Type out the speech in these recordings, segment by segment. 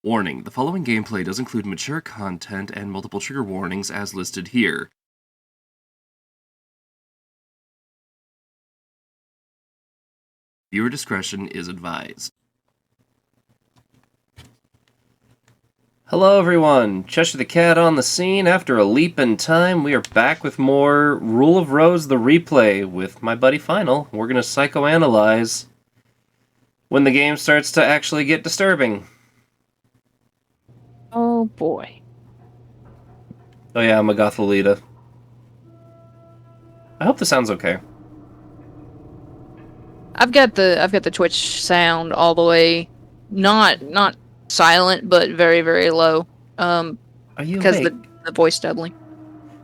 Warning, the following gameplay does include mature content and multiple trigger warnings as listed here. Viewer discretion is advised. Hello everyone, Cheshire the Cat on the scene. After a leap in time, we are back with more Rule of Rose the Replay with my buddy Final. We're going to psychoanalyze when the game starts to actually get disturbing. Oh boy. Oh yeah, I'm a Gothalita. I hope this sounds okay. I've got the Twitch sound all the way, not silent, but very, very low. Are you because awake? the voice doubling.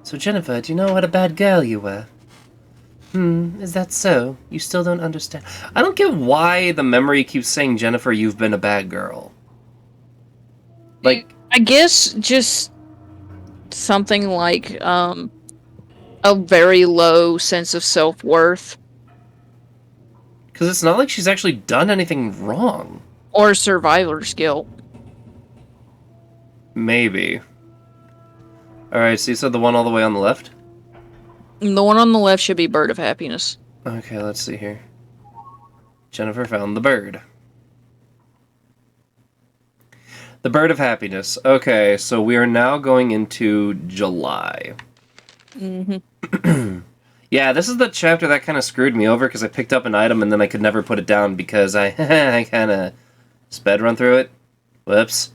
So Jennifer, do you know what a bad girl you were? Is that so? You still don't understand? I don't get why the memory keeps saying, Jennifer, you've been a bad girl. Like, I guess just something like a very low sense of self-worth. because it's not like she's actually done anything wrong. Or survivor's guilt. Maybe. Alright, so you said the one all the way on the left? The one on the left should be Bird of Happiness. Okay, let's see here. Jennifer found the bird. The Bird of Happiness. Okay, so we are now going into July. Mm-hmm. Yeah, this is the chapter that kind of screwed me over because I picked up an item and then I could never put it down because I I kind of sped run through it. Whoops.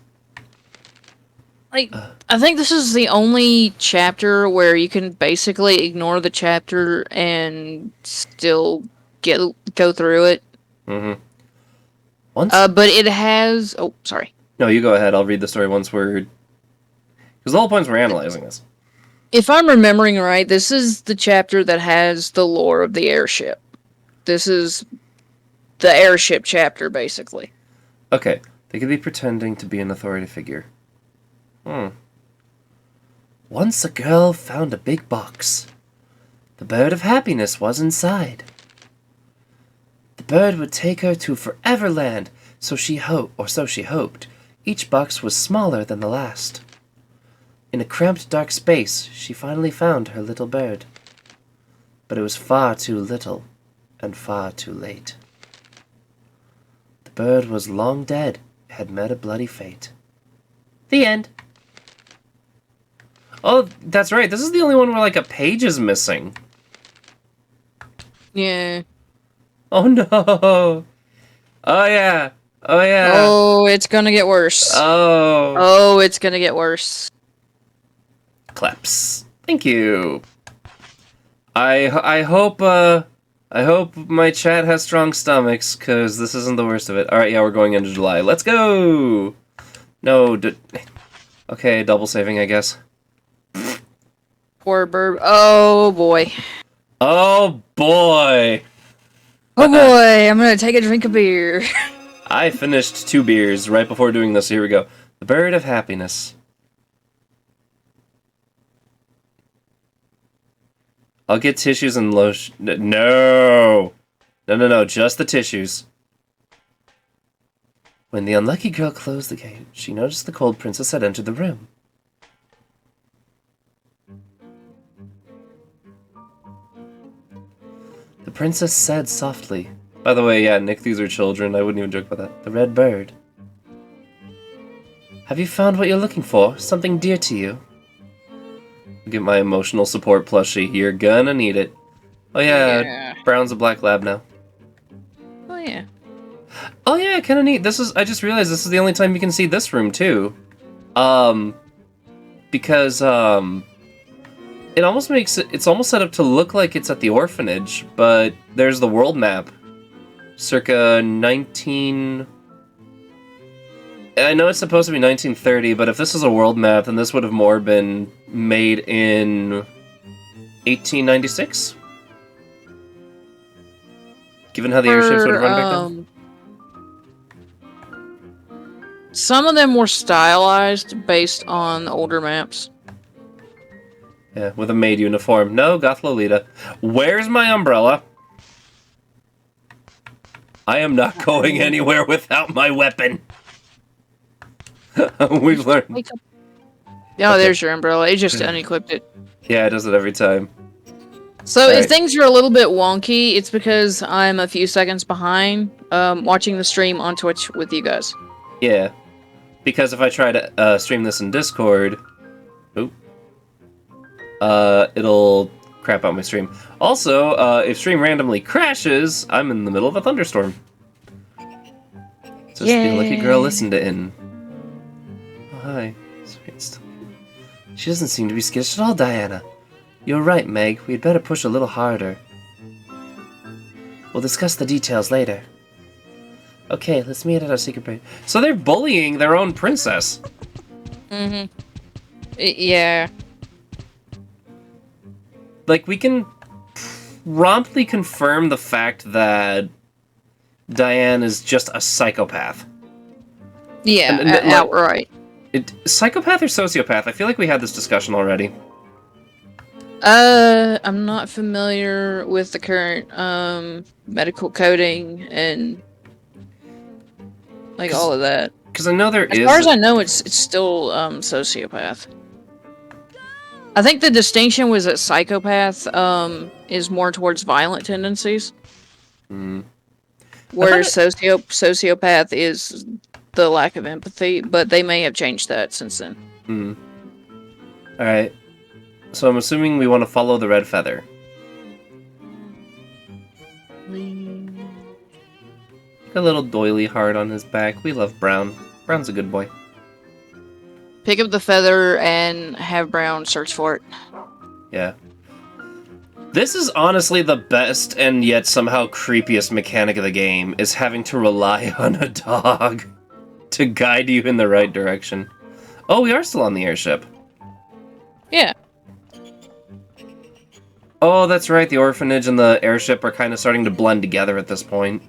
Like, I think this is the only chapter where you can basically ignore the chapter and still go through it. Mm-hmm. Once? But it has... Oh, sorry. No, you go ahead. I'll read the story once we're... Because the whole point is we're analyzing this. If I'm remembering right, this is the chapter that has the lore of the airship. This is the airship chapter, basically. Okay. They could be pretending to be an authority figure. Once a girl found a big box. The Bird of Happiness was inside. The bird would take her to Foreverland, so she hoped. Each box was smaller than the last. In a cramped, dark space, she finally found her little bird. But it was far too little, and far too late. The bird was long dead, had met a bloody fate. The end. Oh, that's right. This is the only one where, like, a page is missing. Yeah. Oh, no. Oh, yeah. Oh, yeah. Oh, it's gonna get worse. Oh, it's gonna get worse. Claps. Thank you. I hope my chat has strong stomachs, because this isn't the worst of it. Alright, yeah, we're going into July. Let's go! No, okay, double saving, I guess. Poor bird. Oh, boy. Oh, boy! Oh, boy, I'm gonna take a drink of beer. I finished 2 beers right before doing this. Here we go. The Bird of Happiness. I'll get tissues and lotion. No! No, just the tissues. When the unlucky girl closed the gate, she noticed the cold princess had entered the room. The princess said softly. By the way, yeah, Nick, these are children. I wouldn't even joke about that. The red bird. Have you found what you're looking for? Something dear to you? Get my emotional support plushie. You're gonna need it. Oh yeah, Brown's a black lab now. Oh yeah. Oh yeah, kinda neat. I just realized this is the only time you can see this room too. Because, it almost makes it's almost set up to look like it's at the orphanage, but there's the world map. Circa 19... I know it's supposed to be 1930, but if this is a world map, then this would have more been made in 1896? Given how the airships would have run back then? Some of them were stylized based on older maps. Yeah, with a maid uniform. No, Goth Lolita. Where's my umbrella? I am not going anywhere without my weapon. We've learned. Wake up. Oh, Okay. there's your umbrella. It just unequipped it. Yeah, it does it every time. So if Alright. things are a little bit wonky, it's because I'm a few seconds behind watching the stream on Twitch with you guys. Yeah. Because if I try to stream this in Discord, it'll crap out my stream. Also, if stream randomly crashes, I'm in the middle of a thunderstorm. Just be a lucky girl listened in. Oh, hi. Sweet. She doesn't seem to be skittish at all, Diana. You're right, Meg. We'd better push a little harder. We'll discuss the details later. Okay, let's meet at our secret base. So they're bullying their own princess. Mm-hmm. Yeah. Like, we can promptly confirm the fact that Diane is just a psychopath. Yeah, And outright. Psychopath or sociopath? I feel like we had this discussion already. I'm not familiar with the current medical coding and like all of that. Because I know there is. As far as I know, it's still sociopath. I think the distinction was that psychopath is more towards violent tendencies, where sociopath is the lack of empathy. But they may have changed that since then. All right. So I'm assuming we want to follow the red feather. A little doily heart on his back. We love Brown. Brown's a good boy. Pick up the feather and have Brown search for it. Yeah. This is honestly the best and yet somehow creepiest mechanic of the game, is having to rely on a dog to guide you in the right direction. Oh, we are still on the airship. Yeah. Oh, that's right. The orphanage and the airship are kind of starting to blend together at this point.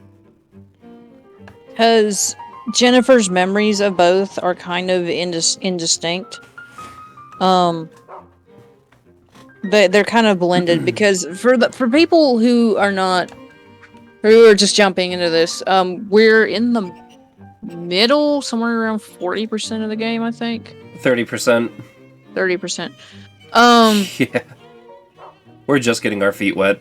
Because Jennifer's memories of both are kind of indistinct. They're kind of blended because for people who are just jumping into this, we're in the middle, somewhere around 40% of the game, I think. 30%. 30%. Yeah. We're just getting our feet wet.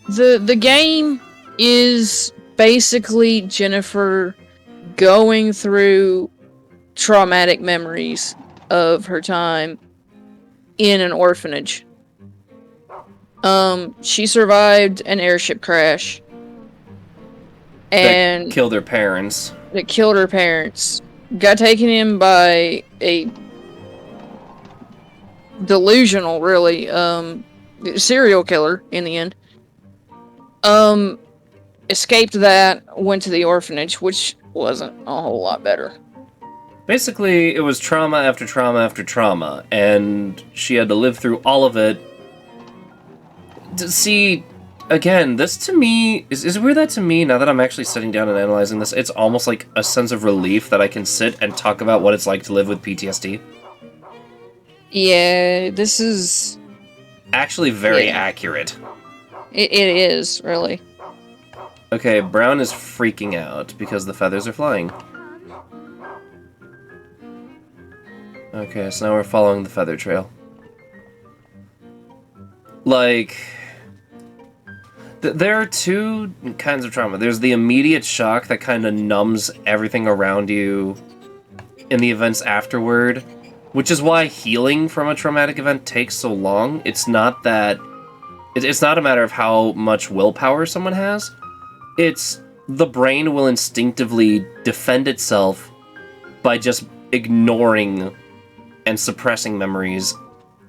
The game is basically Jennifer going through traumatic memories of her time in an orphanage. She survived an airship crash and that killed her parents. That killed her parents. Got taken in by a delusional, really, serial killer in the end. Escaped that, went to the orphanage, which wasn't a whole lot better. Basically, it was trauma after trauma after trauma, and she had to live through all of it. To see, again, this to me, is it weird that to me, now that I'm actually sitting down and analyzing this, it's almost like a sense of relief that I can sit and talk about what it's like to live with PTSD. Yeah, this is actually very accurate. It is, really. Okay, Brown is freaking out because the feathers are flying. Okay, so now we're following the feather trail. Like, there are two kinds of trauma. There's the immediate shock that kind of numbs everything around you in the events afterward, which is why healing from a traumatic event takes so long. It's not that... It's not a matter of how much willpower someone has. It's the brain will instinctively defend itself by just ignoring and suppressing memories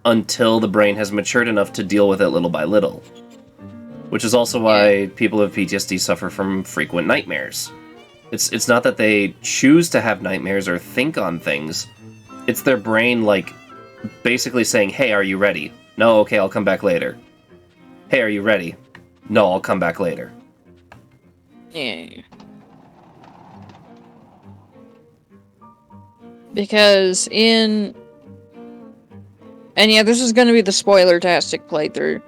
until the brain has matured enough to deal with it little by little. Which is also why people with PTSD suffer from frequent nightmares. It's not that they choose to have nightmares or think on things. It's their brain, like, basically saying, hey, are you ready? No, okay, I'll come back later. Hey, are you ready? No, I'll come back later. Yeah. Because in... And yeah, this is going to be the spoiler-tastic playthrough.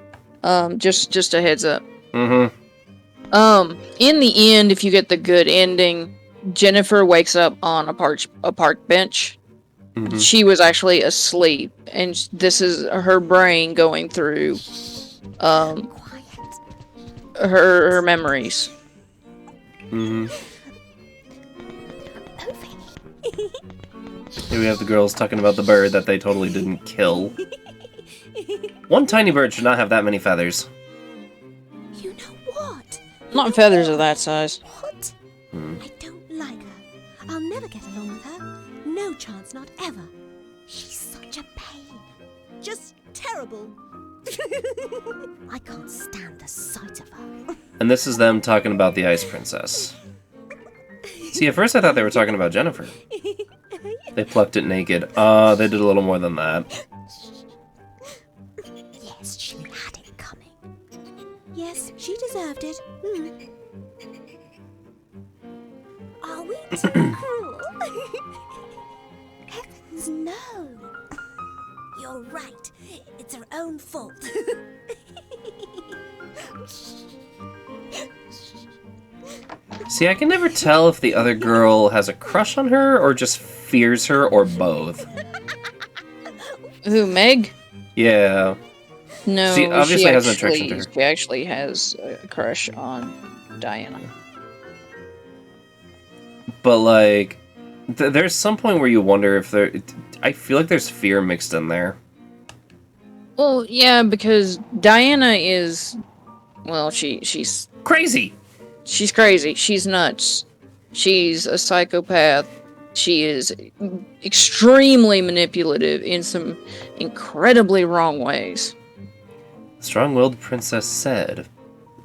Just a heads up. Mm-hmm. In the end, if you get the good ending, Jennifer wakes up on a park bench. Mm-hmm. She was actually asleep, and this is her brain going through her memories. Mm-hmm. Here we have the girls talking about the bird that they totally didn't kill. One tiny bird should not have that many feathers. You know what? Not feathers of that size. What? I don't like her. I'll never get along with her. No chance, not ever. She's such a pain. Just terrible. I can't stand the sight of her. And this is them talking about the Ice Princess. See, at first I thought they were talking about Jennifer. They plucked it naked. They did a little more than that. Yes, she had it coming. Yes, she deserved it. Are we too cruel? Heavens, no. You're right. It's her own fault. See, I can never tell if the other girl has a crush on her or just fears her or both. Who, Meg? Yeah. No, she obviously has an attraction to her. She actually has a crush on Diana. But, like, there's some point where you wonder if there... I feel like there's fear mixed in there. Well, yeah, because Diana is... Well, she's... Crazy! She's crazy. She's nuts. She's a psychopath. She is extremely manipulative in some incredibly wrong ways. Strong-willed princess said...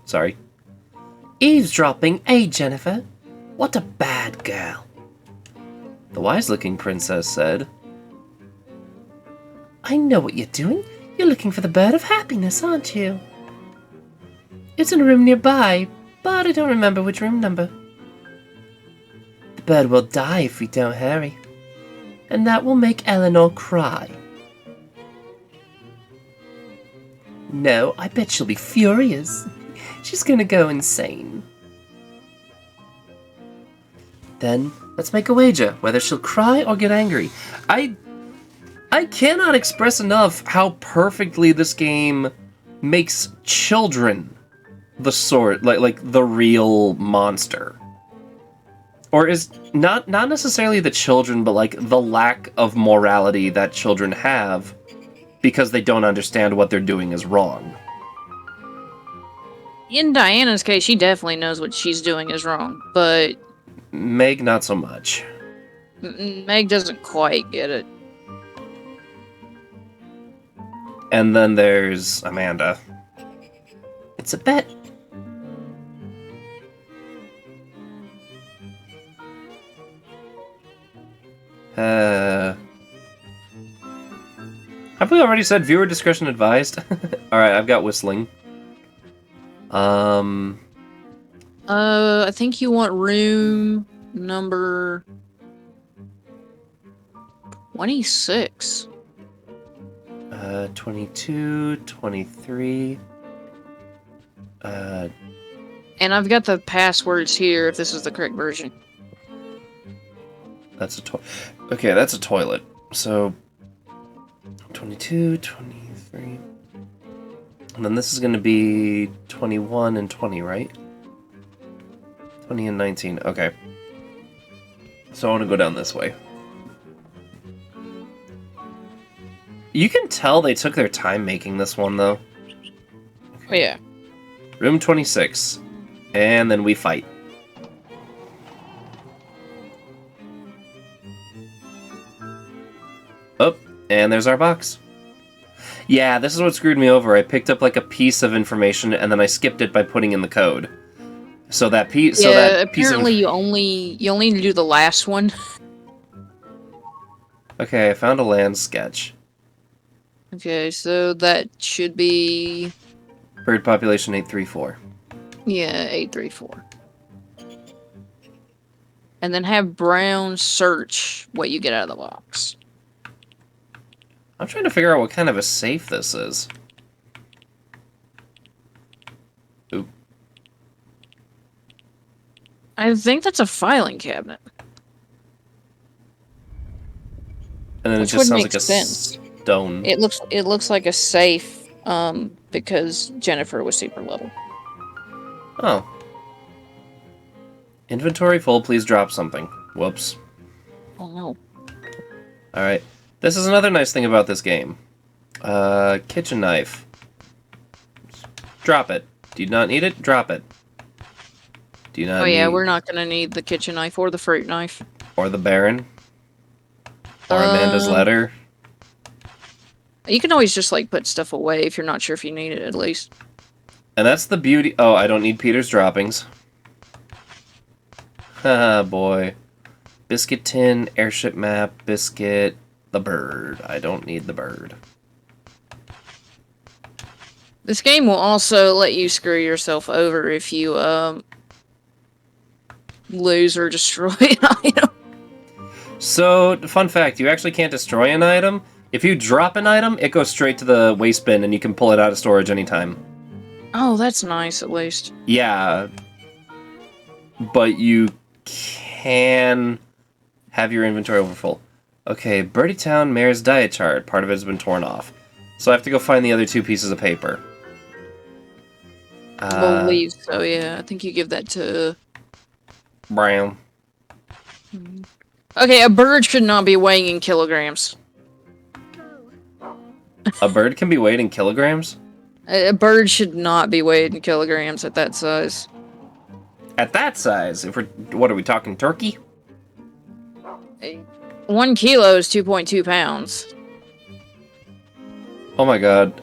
Sorry. Eavesdropping, eh, Jennifer? What a bad girl. The wise-looking princess said... I know what you're doing. You're looking for the bird of happiness, aren't you? It's in a room nearby, but I don't remember which room number. The bird will die if we don't hurry. And that will make Eleanor cry. No, I bet she'll be furious. She's gonna go insane. Then, let's make a wager, whether she'll cry or get angry. I cannot express enough how perfectly this game makes children the sort, like the real monster. Or is not necessarily the children, but like the lack of morality that children have because they don't understand what they're doing is wrong. In Diana's case, she definitely knows what she's doing is wrong, but... Meg, not so much. Meg doesn't quite get it. And then there's Amanda. It's a bet. Have we already said viewer discretion advised? Alright, I've got whistling. I think you want room number 26. 22, 23. And I've got the passwords here if this is the correct version. That's a okay, that's a toilet. So 22, 23. And then this is going to be 21 and 20, right? 20 and 19. Okay. So I want to go down this way. You can tell they took their time making this one, though. Oh, yeah. Room 26. And then we fight. Oh, and there's our box. Yeah, this is what screwed me over. I picked up like a piece of information and then I skipped it by putting in the code. So that piece. Yeah, so that apparently piece you only need to do the last one. Okay, I found a land sketch. Okay, so that should be Bird population 834. yeah 834. And then have Brown search what you get out of the box. I'm trying to figure out what kind of a safe this is. Oop. I think that's a filing cabinet. And then Which it just would sounds make like a sense. stone. It looks like a safe, because Jennifer was super level. Oh. Inventory full, please drop something. Whoops. Oh no. Alright. This is another nice thing about this game. Kitchen knife. Drop it. Do you not need it? Drop it. Do you not Oh yeah, need... we're not gonna need the kitchen knife or the fruit knife. Or the Baron? Or Amanda's letter? You can always just, like, put stuff away if you're not sure if you need it, at least. And that's the beauty... Oh, I don't need Peter's droppings. Haha, boy. Biscuit tin, airship map, biscuit, the bird. I don't need the bird. This game will also let you screw yourself over if you, lose or destroy an item. So, fun fact, you actually can't destroy an item. If you drop an item, it goes straight to the waste bin and you can pull it out of storage anytime. Oh, that's nice, at least. Yeah. But you can have your inventory overfull. Okay, Birdie Town Mayor's diet chart. Part of it has been torn off. So I have to go find the other 2 pieces of paper. I believe so, yeah. I think you give that to... Brown. Okay, a bird should not be weighing in kilograms. A bird can be weighed in kilograms? A bird should not be weighed in kilograms at that size. At that size? If we're... What are we talking, turkey? 1 kilo is 2.2 pounds. Oh my god.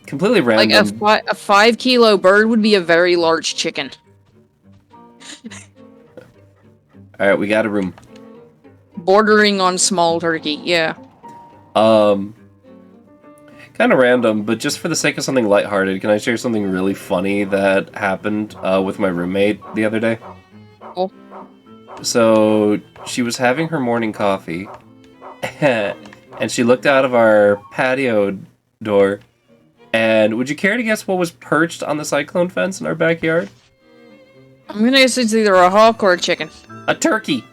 Completely random. Like a 5 kilo bird would be a very large chicken. Alright, we got a room. Bordering on small turkey, yeah. Kind of random, but just for the sake of something lighthearted, can I share something really funny that happened with my roommate the other day? Oh. So, she was having her morning coffee, and she looked out of our patio door, and would you care to guess what was perched on the cyclone fence in our backyard? I'm gonna guess it's either a hawk or a chicken. A turkey!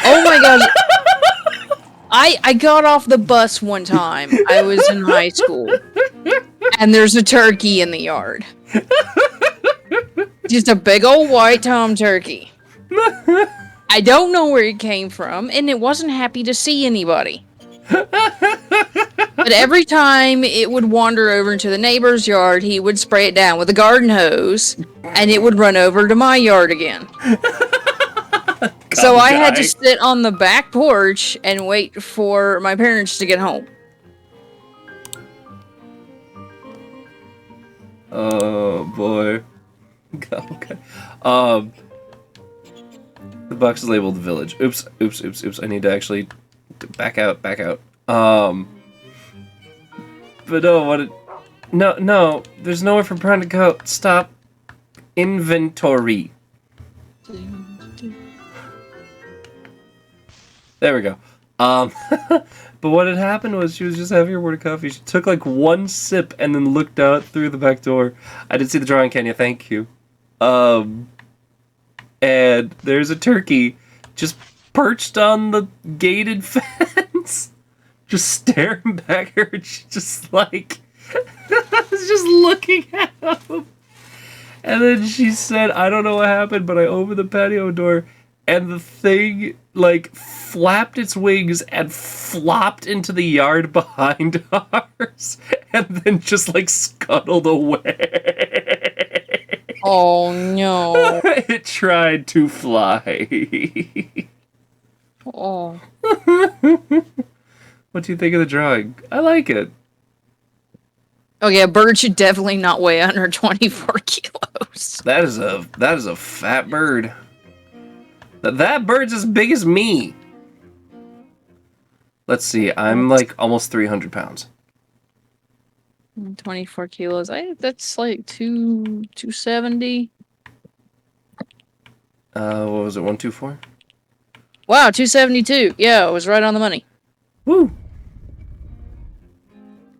Oh my god! I got off the bus one time. I was in high school. And there's a turkey in the yard. Just a big old white tom turkey. I don't know where it came from, and it wasn't happy to see anybody. But every time it would wander over into the neighbor's yard, he would spray it down with a garden hose, and it would run over to my yard again. So I had to sit on the back porch and wait for my parents to get home. Oh boy. Okay. The box is labeled village. Oops. I need to actually back out. But no, there's nowhere for Brian to go. Stop. Inventory. There we go. But what had happened was she was just having her morning coffee. She took like 1 sip and then looked out through the back door. I did see the drawing, Kenya. Thank you. And there's a turkey just perched on the gated fence, just staring back at her. She's just like, was just looking at him. And then she said, I don't know what happened, but I opened the patio door and the thing, like, flapped its wings and flopped into the yard behind ours, and then just, like, scuttled away. Oh, no. It tried to fly. Oh. What do you think of the drawing? I like it. Oh, yeah, a bird should definitely not weigh under 24 kilos. That is a fat bird. That bird's as big as me. Let's see. I'm like almost 300 pounds. 24 kilos. That's like 270. What was it? 124? Wow, 272. Yeah, it was right on the money. Woo!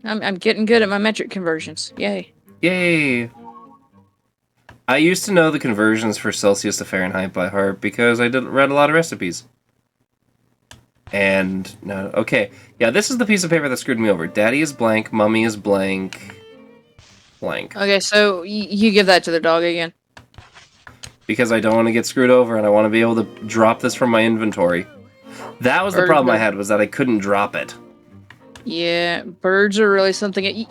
I'm getting good at my metric conversions. Yay. Yay! I used to know the conversions for Celsius to Fahrenheit by heart because I read a lot of recipes. And, no, okay. Yeah, this is the piece of paper that screwed me over. Daddy is blank, Mummy is blank, blank. Okay, so you give that to the dog again. Because I don't want to get screwed over and I want to be able to drop this from my inventory. That was the problem I had, was that I couldn't drop it. Yeah, birds are really something.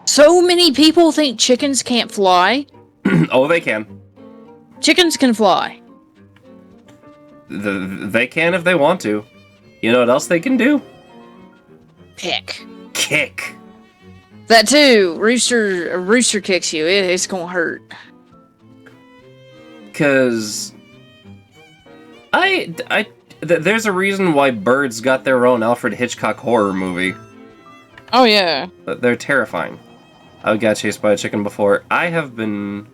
So many people think chickens can't fly. Oh, they can. Chickens can fly. They can if they want to. You know what else they can do? Kick. Kick. That too. A rooster kicks you. It's gonna hurt. Because there's a reason why birds got their own Alfred Hitchcock horror movie. Oh yeah. They're terrifying. I got chased by a chicken before. I have been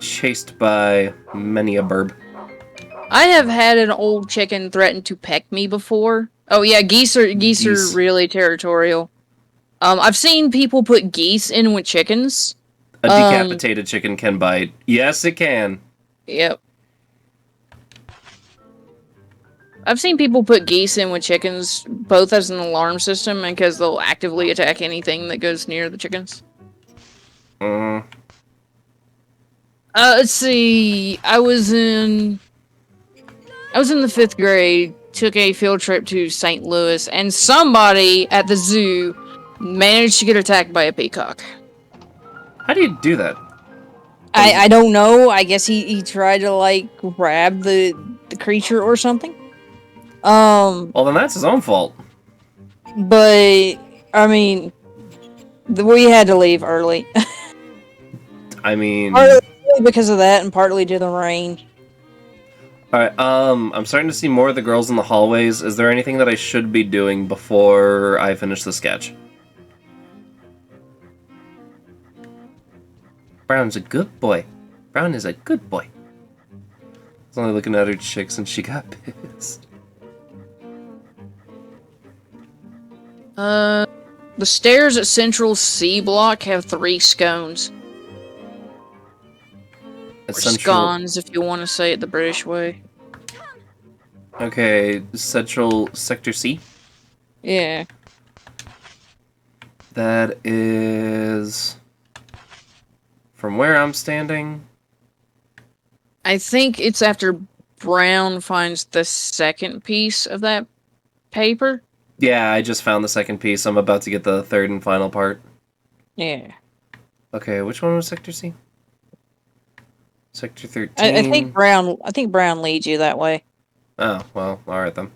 chased by many a burb. I have had an old chicken threaten to peck me before. Oh yeah, geese are really territorial. I've seen people put geese in with chickens. A decapitated chicken can bite. Yes, it can. Yep. I've seen people put geese in with chickens, both as an alarm system and because they'll actively attack anything that goes near the chickens. Let's see. I was in the 5th grade, took a field trip to St. Louis, and somebody at the zoo managed to get attacked by a peacock. How do you do that? I don't know. I guess he tried to, like, grab the creature or something. Well, then that's his own fault. But, I mean, we had to leave early. I mean... Partly because of that, and partly due to the rain. Alright, I'm starting to see more of the girls in the hallways. Is there anything that I should be doing before I finish the sketch? Brown's a good boy. Brown is a good boy. I was only looking at her chicks and she got pissed. The stairs at Central C Block have 3 scones. Or scones, if you want to say it the British way. Okay, Central Sector C? Yeah. That is... from where I'm standing? I think it's after Brown finds the second piece of that paper. Yeah, I just found the second piece. I'm about to get the third and final part. Yeah. Okay, which one was Sector C? Sector 13. I think Brown leads you that way. Oh, well, alright then.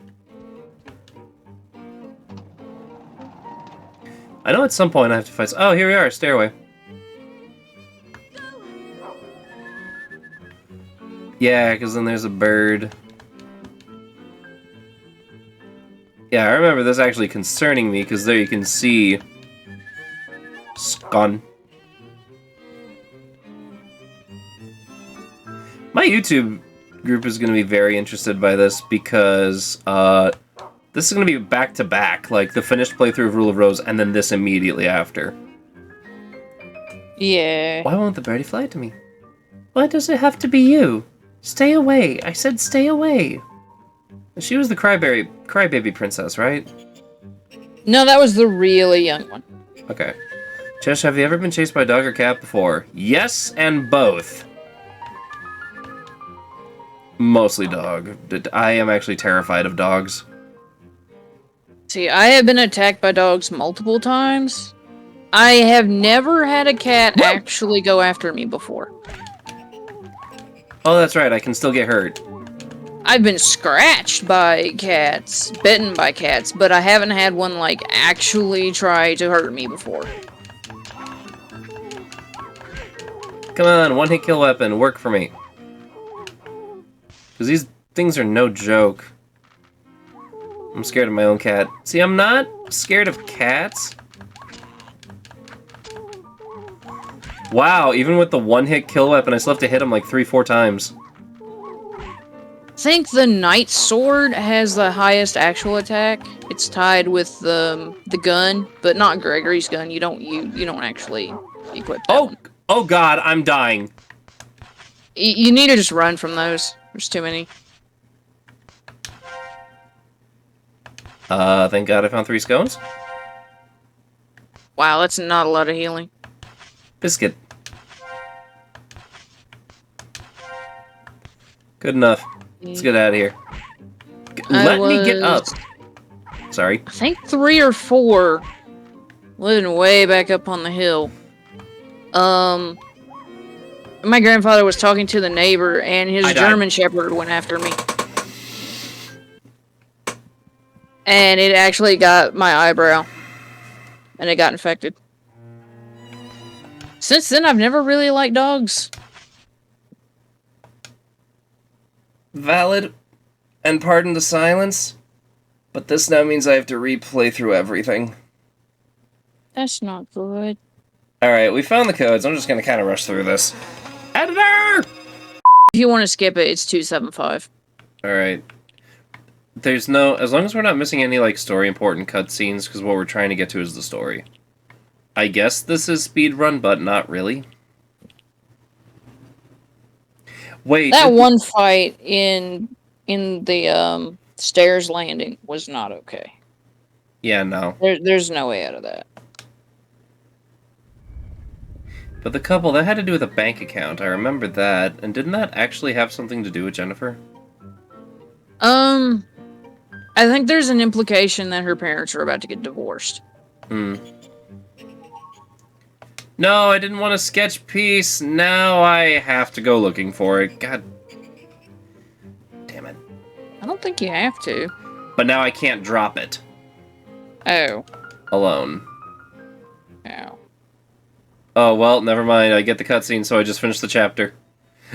I know at some point I have to fight... Oh, here we are, stairway. Yeah, because then there's a bird. Yeah, I remember this actually concerning me, because there you can see... Scone. My YouTube group is going to be very interested by this, because this is going to be back-to-back, like the finished playthrough of Rule of Rose, and then this immediately after. Yeah. Why won't the birdie fly to me? Why does it have to be you? Stay away. I said stay away. She was the crybaby princess, right? No, that was the really young one. Okay. Chesh, have you ever been chased by a dog or cat before? Yes, and both. Mostly dog. I am actually terrified of dogs. See, I have been attacked by dogs multiple times. I have never had a cat actually go after me before. Oh, that's right. I can still get hurt. I've been scratched by cats, bitten by cats, but I haven't had one, like, actually try to hurt me before. Come on, one-hit kill weapon. Work for me. Because these things are no joke. I'm scared of my own cat. See, I'm not scared of cats. Wow, even with the one-hit kill weapon, I still have to hit him like 3-4 times. I think the Knight's Sword has the highest actual attack. It's tied with the gun, but not Gregory's gun. You don't actually equip that one. Oh god, I'm dying. You need to just run from those. There's too many. Thank god I found 3 scones. Wow, that's not a lot of healing. Biscuit. Good enough. Let's get out of here. Let me get up. Sorry. I think 3 or 4. Living way back up on the hill. My grandfather was talking to the neighbor, and his German Shepherd went after me. And it actually got my eyebrow. And it got infected. Since then, I've never really liked dogs. Valid. And pardon the silence. But this now means I have to replay through everything. That's not good. Alright, we found the codes. I'm just gonna kind of rush through this. Editor! If you want to skip it, it's 275. Alright. There's no... As long as we're not missing any, like, story-important cutscenes, because what we're trying to get to is the story. I guess this is speedrun, but not really. Wait... That one fight in the, stairs landing was not okay. Yeah, no. There's no way out of that. But the couple, that had to do with a bank account. I remember that. And didn't that actually have something to do with Jennifer? I think there's an implication that her parents are about to get divorced. Hmm. No, I didn't want a sketch piece. Now I have to go looking for it. God damn it. I don't think you have to. But now I can't drop it. Oh. Alone. Oh. Oh, well, never mind. I get the cutscene, so I just finished the chapter.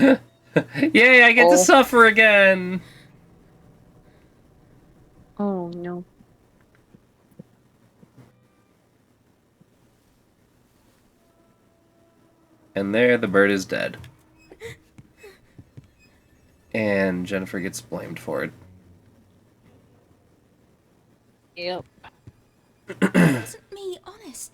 Yay, I get to suffer again! Oh, no. And there, the bird is dead. And Jennifer gets blamed for it. Yep. It wasn't me, honest.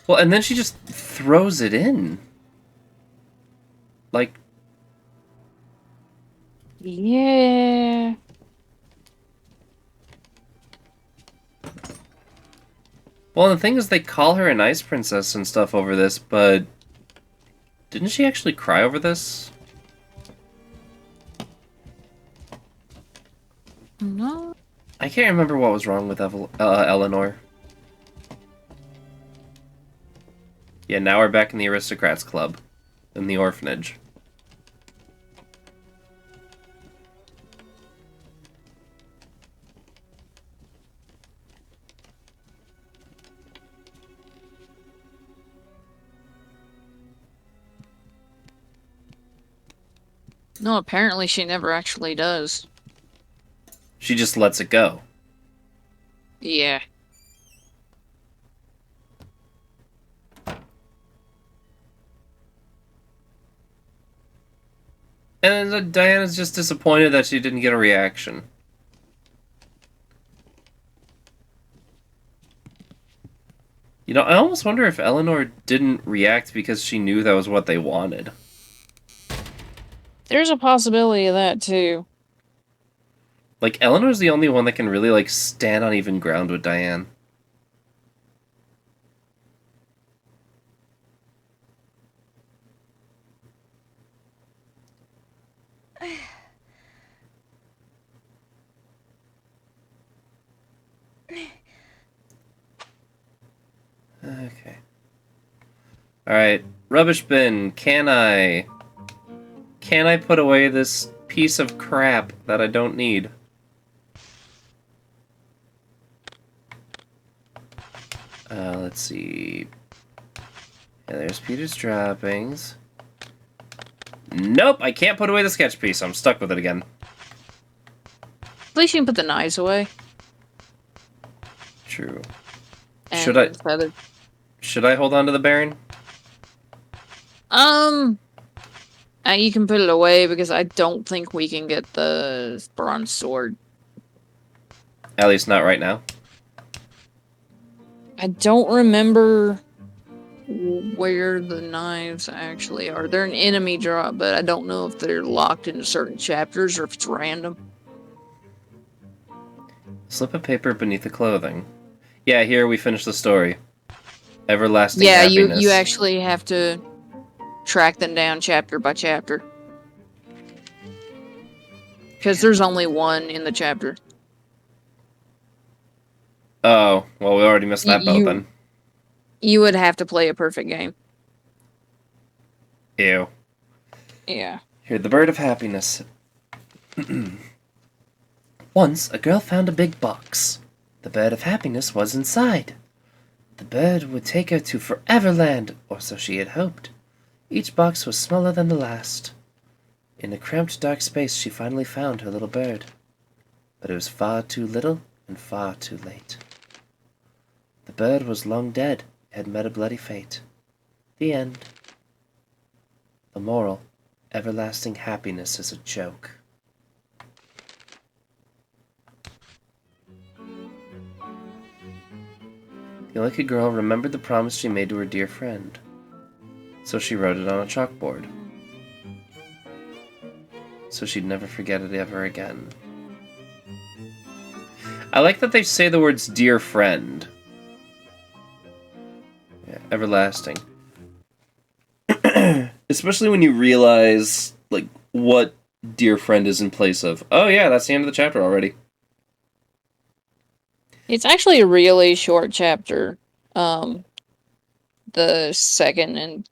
Well, and then she just throws it in. Like... Yeah. Well, the thing is, they call her an ice princess and stuff over this, but... Didn't she actually cry over this? No. I can't remember what was wrong with Eleanor. Yeah, now we're back in the Aristocrats Club. In the orphanage. No, apparently she never actually does. She just lets it go. Yeah. And Diana's just disappointed that she didn't get a reaction. You know, I almost wonder if Eleanor didn't react because she knew that was what they wanted. There's a possibility of that, too. Like, Eleanor's the only one that can really, like, stand on even ground with Diane. Okay. Alright, rubbish bin, can I put away this piece of crap that I don't need? Let's see. Yeah, there's Peter's droppings. Nope, I can't put away the sketch piece. I'm stuck with it again. At least you can put the knives away. True. And Should I? the feather. Should I hold on to the Baron? You can put it away because I don't think we can get the bronze sword. At least not right now. I don't remember where the knives actually are. They're an enemy drop, but I don't know if they're locked into certain chapters or if it's random. Slip of paper beneath the clothing. Yeah, here we finish the story. Everlasting Yeah, happiness. you actually have to track them down chapter by chapter. Because there's only one in the chapter. Oh, well, we already missed that boat then. You would have to play a perfect game. Ew. Yeah. Here, the bird of happiness. Once, a girl found a big box. The bird of happiness was inside. The bird would take her to Foreverland, or so she had hoped. Each box was smaller than the last. In a cramped, dark space, she finally found her little bird. But it was far too little and far too late. The bird was long dead, it had met a bloody fate. The end. The moral, everlasting happiness is a joke. The Lucky Girl remembered the promise she made to her dear friend, so she wrote it on a chalkboard, so she'd never forget it ever again. I like that they say the words dear friend. Yeah, everlasting. Especially when you realize, like, what dear friend is in place of. Oh yeah, that's the end of the chapter already. It's actually a really short chapter. The second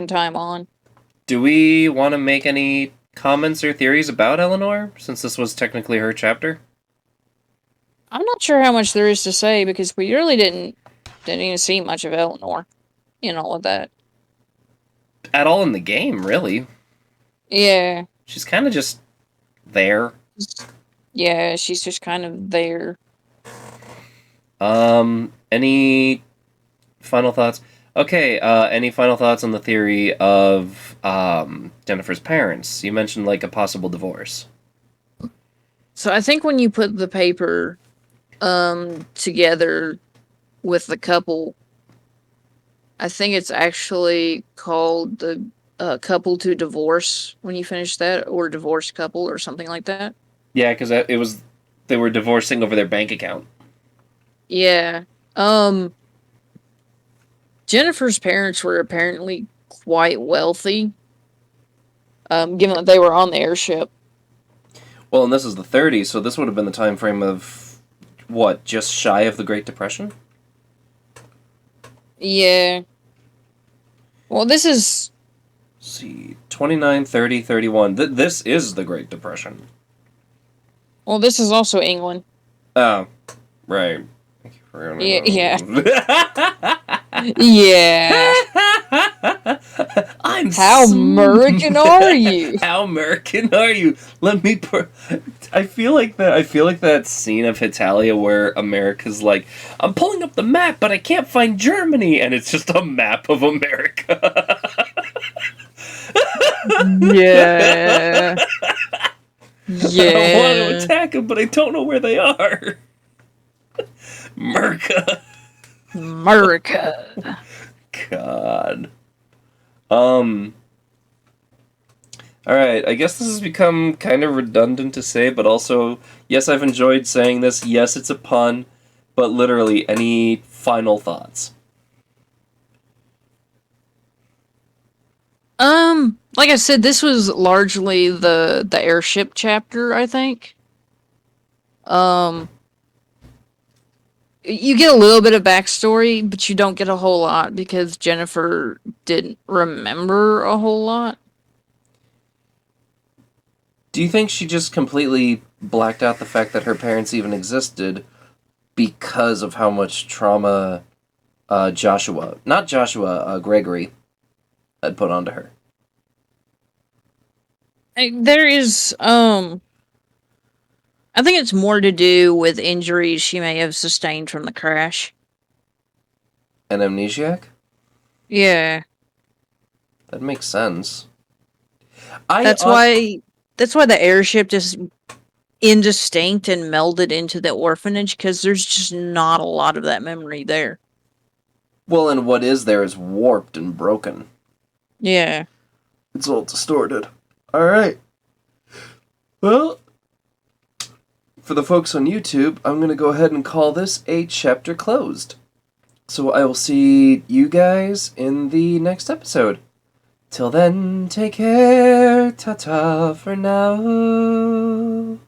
time on. Do we want to make any comments or theories about Eleanor, since this was technically her chapter? I'm not sure how much there is to say because we really didn't even see much of Eleanor in all of that. At all in the game, really. Yeah. She's kind of just there. Yeah, she's just kind of there. Any final thoughts? Okay, any final thoughts on the theory of Jennifer's parents? You mentioned, like, a possible divorce. So I think when you put the paper together with the couple, I think it's actually called the couple to divorce when you finish that, or divorced couple or something like that. Yeah, because they were divorcing over their bank account. Yeah. Jennifer's parents were apparently quite wealthy, given that they were on the airship. Well, and this is the 30s, so this would have been the time frame of, what, just shy of the Great Depression? Yeah. Well, this is... Let's see, 29, 30, 31. This is the Great Depression. Well, this is also England. Oh, right. Thank you for Yeah. Yeah. How American are you? How American are you? Let me. I feel like that scene of Hitalia where America's like, I'm pulling up the map, but I can't find Germany, and it's just a map of America. Yeah. Yeah. I want to attack them, but I don't know where they are. America. God. Alright, I guess this has become kind of redundant to say, but also, yes, I've enjoyed saying this, yes, it's a pun, but literally, any final thoughts? Like I said, this was largely the airship chapter, I think. You get a little bit of backstory, but you don't get a whole lot because Jennifer didn't remember a whole lot. Do you think she just completely blacked out the fact that her parents even existed because of how much trauma Gregory had put onto her? There is, I think it's more to do with injuries she may have sustained from the crash. An amnesiac? Yeah. That makes sense. That's why the airship just indistinct and melded into the orphanage, because there's just not a lot of that memory there. Well, and what is there is warped and broken. Yeah. It's all distorted. Alright. Well, for the folks on YouTube, I'm going to go ahead and call this a chapter closed. So I will see you guys in the next episode. Till then, take care. Ta-ta for now.